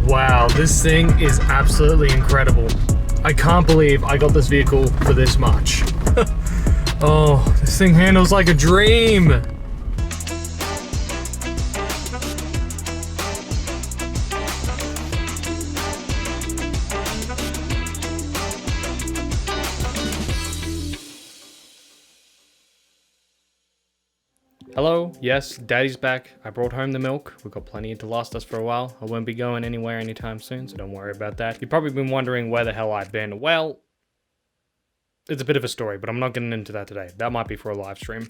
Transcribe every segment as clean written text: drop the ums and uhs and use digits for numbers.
Wow, this thing is absolutely incredible. I can't believe I got this vehicle for this much. Oh, this thing handles like a dream. Hello, yes, Daddy's back. I brought home the milk. We've got plenty to last us for a while. I won't be going anywhere anytime soon, so don't worry about that. You've probably been wondering where the hell I've been. Well, it's a bit of a story, but I'm not getting into that today. That might be for a live stream.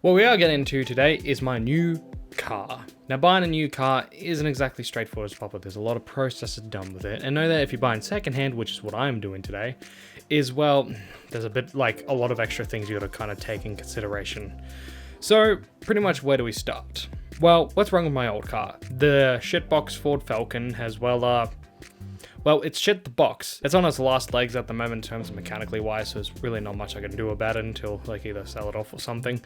What we are getting into today is my new car. Now, buying a new car isn't exactly straightforward as proper. There's a lot of processes done with it. And know that if you're buying secondhand, which is what I'm doing today, is, well, there's a bit, like, a lot of extra things you gotta kind of take in consideration. So, pretty much where do we start? Well, what's wrong with my old car? The shitbox Ford Falcon has, well, it's shit the box. It's on its last legs at the moment in terms of mechanically wise, so there's really not much I can do about it until, like, either sell it off or something.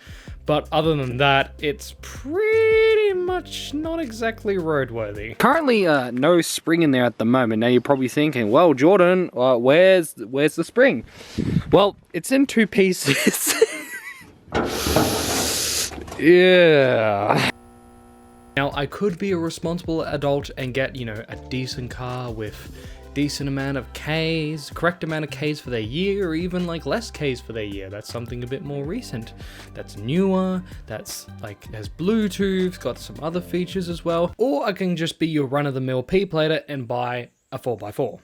But other than that, it's pretty much not exactly roadworthy. Currently, no spring in there at the moment. Now you're probably thinking, well, Jordan, where's the spring? Well, it's in two pieces. Yeah. Now, I could be a responsible adult and get, you know, a decent car with decent amount of Ks, correct amount of Ks for their year, or even like less Ks for their year. That's something a bit more recent. That's newer, that's like has Bluetooth, got some other features as well. Or I can just be your run-of-the-mill P-plater and buy a 4x4.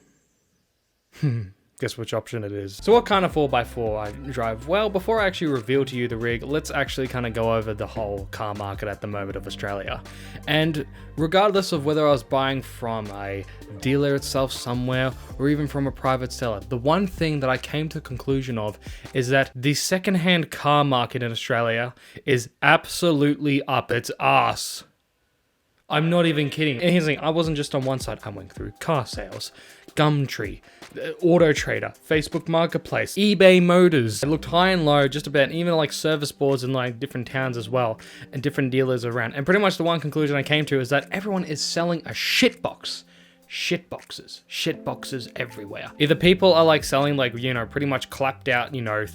Guess which option it is. So what kind of 4x4 I drive? Well, before I actually reveal to you the rig, let's actually kind of go over the whole car market at the moment of Australia. And regardless of whether I was buying from a dealer itself somewhere or even from a private seller, the one thing that I came to the conclusion of is that the secondhand car market in Australia is absolutely up its ass. I'm not even kidding. And here's the thing, I wasn't just on one side. I went through car sales, Gumtree, Auto Trader, Facebook Marketplace, eBay Motors. I looked high and low, just about, even like service boards in like different towns as well, and different dealers around. And pretty much the one conclusion I came to is that everyone is selling a shitbox. Shitboxes everywhere. Either people are like selling like, you know, pretty much clapped out, you know,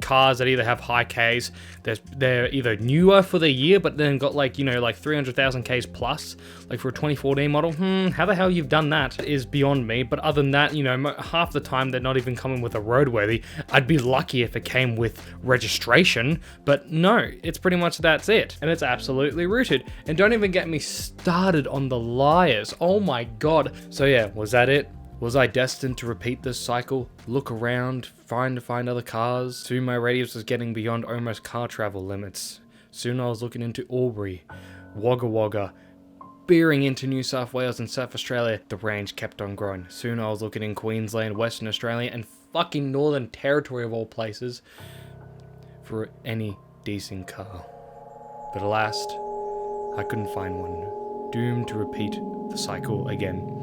cars that either have high Ks, they're either newer for the year, but then got like, you know, like 300,000 Ks plus, like for a 2014 model. How the hell you've done that is beyond me. But other than that, you know, half the time they're not even coming with a roadworthy. I'd be lucky if it came with registration, but no, it's pretty much that's it. And it's absolutely rooted. And don't even get me started on the liars. Oh my God. So yeah, was that it? Was I destined to repeat this cycle? Look around, trying to find other cars? Soon my radius was getting beyond almost car travel limits. Soon I was looking into Albury, Wagga Wagga, bearing into New South Wales and South Australia. The range kept on growing. Soon I was looking in Queensland, Western Australia, and fucking Northern Territory of all places for any decent car. But alas, I couldn't find one. Doomed to repeat the cycle again.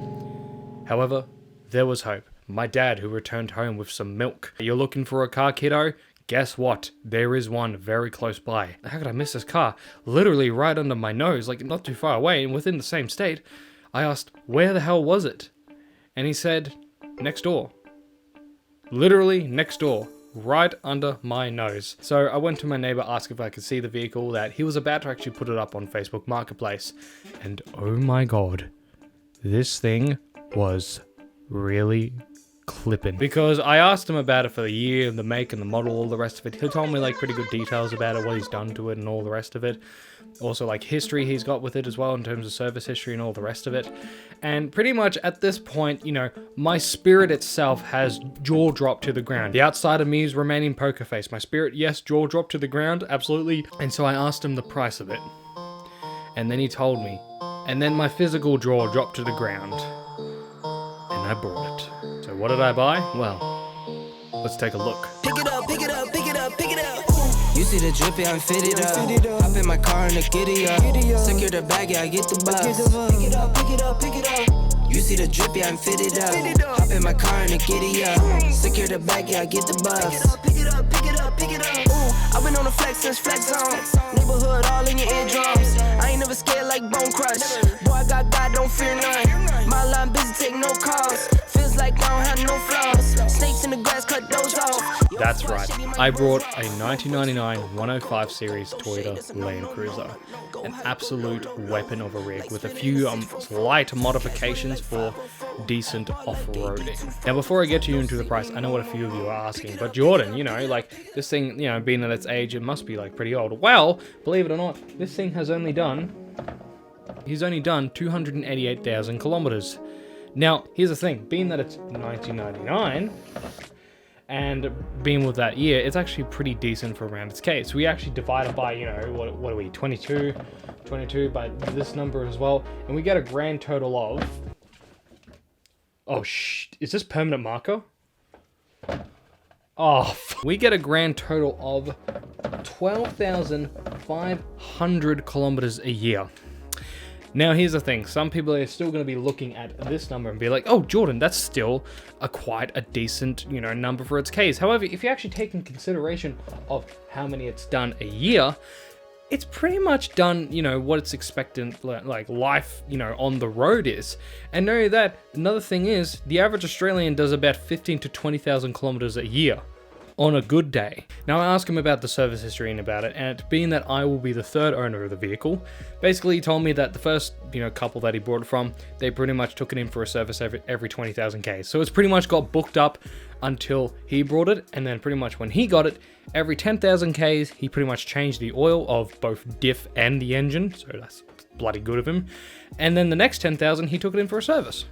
However, there was hope. My dad, who returned home with some milk. You're looking for a car, kiddo? Guess what? There is one very close by. How could I miss this car? Literally right under my nose, like not too far away and within the same state. I asked, where the hell was it? And he said, next door. Literally next door. Right under my nose. So I went to my neighbor, asked if I could see the vehicle that he was about to actually put it up on Facebook Marketplace. And oh my God, this thing was really clipping. Because I asked him about it for the year, the make and the model, all the rest of it. He told me like pretty good details about it, what he's done to it and all the rest of it. Also like history he's got with it as well in terms of service history and all the rest of it. And pretty much at this point, you know, my spirit itself has jaw dropped to the ground. The outside of me is remaining poker face. My spirit, yes, jaw dropped to the ground, absolutely. And so I asked him the price of it. And then he told me. And then my physical jaw dropped to the ground. And I bought it. So what did I buy? Well, let's take a look. Pick it up, pick it up, pick it up, pick it up. You see the drippy, I'm fitted up. Hop in my car and the giddy up. Secure the bag, yeah, I get the bus. Pick it up, pick it up, pick it up. You see the drippy, I'm fitted up. Hop in my car and the giddy up. Secure the bag, yeah, I get the bus. Pick it up, pick it up, pick it up. Ooh, I've been on the flex since flex zone. Neighborhood all in your eardrums. I ain't never scared like Bone Crush. Boy, I got God, don't fear none. My life That's right, I brought a 1999 105 series Toyota Land Cruiser. An absolute weapon of a rig with a few slight modifications for decent off-roading. Now before I get you into the price, I know what a few of you are asking, but Jordan, you know, like this thing, you know, being at its age, it must be like pretty old. Well, believe it or not, this thing has only done, he's only done 288,000 kilometers. Now, here's the thing, being that it's 1999, and being with that year, it's actually pretty decent for around its case. We actually divide it by, you know, what are we, 22 by this number as well, and we get a grand total of, oh is this permanent marker? Oh, we get a grand total of 12,500 kilometers a year. Now, here's the thing. Some people are still going to be looking at this number and be like, oh, Jordan, that's still quite a decent, you know, number for its case. However, if you actually take in consideration of how many it's done a year, it's pretty much done, you know, what it's expected, like life, you know, on the road is. And know that another thing is the average Australian does about 15 to 20,000 kilometers a year on a good day. Now I asked him about the service history and about it, and being that I will be the third owner of the vehicle, basically he told me that the first, you know, couple that he brought it from, they pretty much took it in for a service every 20,000 Ks. So it's pretty much got booked up until he brought it, and then pretty much when he got it, every 10,000 Ks, he pretty much changed the oil of both diff and the engine, so that's bloody good of him. And then the next 10,000, he took it in for a service.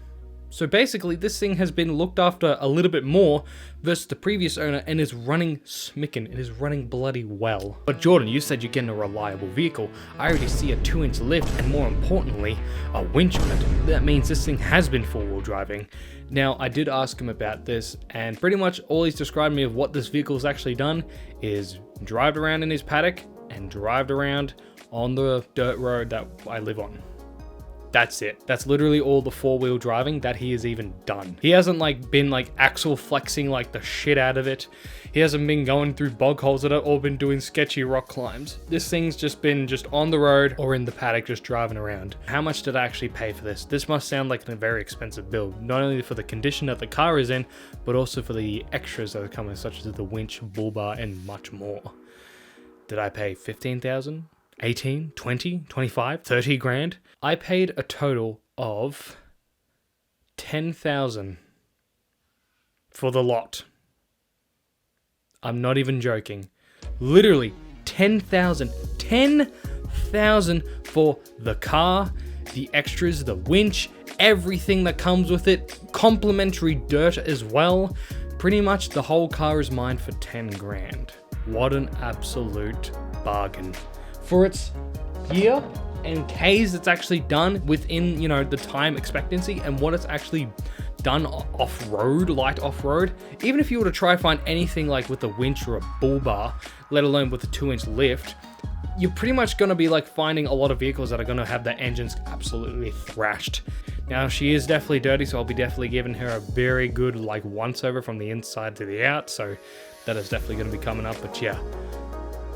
So basically, this thing has been looked after a little bit more versus the previous owner and is running smickin'. It is running bloody well. But Jordan, you said you're getting a reliable vehicle. I already see a 2-inch lift and more importantly, a winch on it. That means this thing has been 4-wheel driving. Now, I did ask him about this, and pretty much all he's described me of what this vehicle has actually done is drive around in his paddock and drive around on the dirt road that I live on. That's it. That's literally all the 4-wheel driving that he has even done. He hasn't been axle flexing like the shit out of it. He hasn't been going through bog holes that have all been doing sketchy rock climbs. This thing's just been on the road or in the paddock just driving around. How much did I actually pay for this? This must sound like a very expensive build, not only for the condition that the car is in, but also for the extras that are coming, such as the winch, bull bar, and much more. Did I pay 15,000? 18, 20, 25, 30 grand. I paid a total of 10,000 for the lot. I'm not even joking. Literally 10,000. 10,000 for the car, the extras, the winch, everything that comes with it, complimentary dirt as well. Pretty much the whole car is mine for 10 grand. What an absolute bargain. For its year and Ks it's actually done within, you know, the time expectancy and what it's actually done off-road, light off-road. Even if you were to try find anything like with a winch or a bull bar, let alone with a 2-inch lift, you're pretty much going to be finding a lot of vehicles that are going to have their engines absolutely thrashed. Now, she is definitely dirty, so I'll be definitely giving her a very good once over from the inside to the out, so that is definitely going to be coming up. But yeah,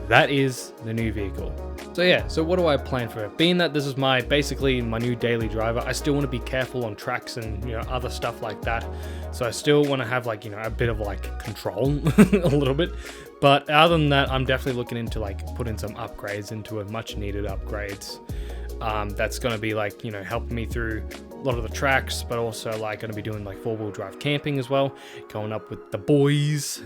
that is the new vehicle. So yeah, so what do I plan for it? Being that this is basically my new daily driver, I still want to be careful on tracks and, you know, other stuff like that. So I still want to have you know, a bit of control a little bit. But other than that, I'm definitely looking into putting some upgrades into it, much needed upgrades. That's going to be you know, helping me through a lot of the tracks, but also going to be doing 4-wheel drive camping as well, going up with the boys,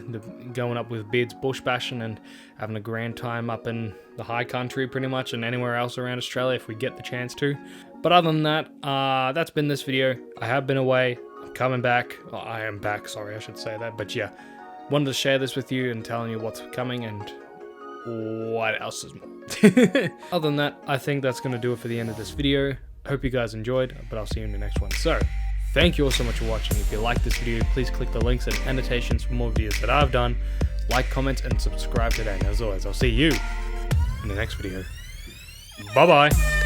going up with Beards bush bashing and having a grand time up in the high country pretty much, and anywhere else around Australia if we get the chance to. But other than that, that's been this video. I have been away, I'm coming back. Well, I am back, sorry, I should say that. But yeah, wanted to share this with you and telling you what's coming and what else is more. Other than that, I think that's going to do it for the end of this video. Hope you guys enjoyed, but I'll see you in the next one. So, thank you all so much for watching. If you like this video, please click the links and annotations for more videos that I've done. Like, comment, and subscribe today. And as always, I'll see you in the next video. Bye-bye.